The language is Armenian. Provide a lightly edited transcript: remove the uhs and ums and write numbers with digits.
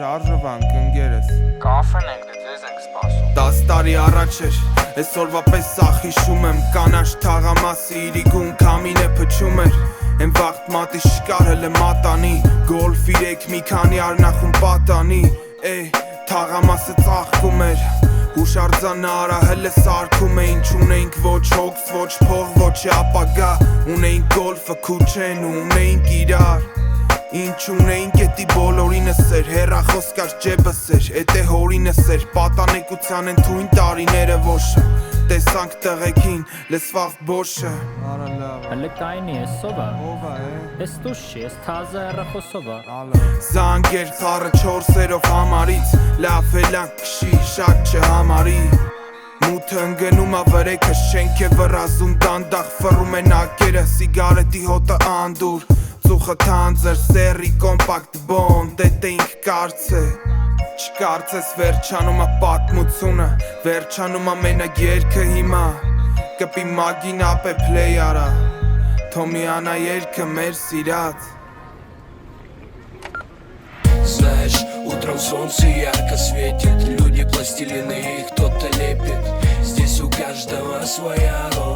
շարժվանք ընկերս Կաֆեն ենք դե ձեզ ենք սպասում 10 տարի առաջ էր Այսօրվա պես սաղ հիշում եմ Կանաչ թաղամասի իրիկուն կամին է փչում էր Են վաղտ մատի շկար հլը մատանի Գոլֆ 3 մի քանի արնախում պատանի Թաղամասը ծաղկում էր Հուշարձանը արա հլը սարքում էին Չունեինք ոչ հոգս, ոչ փող, ոչ ապագա Ունեինք գոլֆը քուչեն ու ունեինք իրար Ինչ ունեինք էտի բոլորինս էր Հեռախոս կար ջեբս էր Էտ է հորինս էր Պատանեկության են թույն տարիները ոշը Տեսանք տղեկին լսվաղ բոշը Հլը կայնի ես սովա Ես տուշ չի, ես թազը հեռախոսովա Զանգեր խարը 4-երով համարից Լավ էլանք կշի, շակ չհամարի Մութը ընգնում ավրեքը շենք է վրազում Դանդաղ վռում են ակերը Սիգարետի հոտը անդուր Ծուխը թանձր, սերի կոմպակտ բոնդ Էտ էինք կարծե Չկարծես վերջանում ա պատմությունը Վերջանում ա մենակ երկը հիմա Կպի մագին ապե պլեյ արա Թոմիանա երկը մեր սիրած Знаешь, утром солнце ярко светит Люди пластилины, их кто-то лепит Здесь у каждого своя роль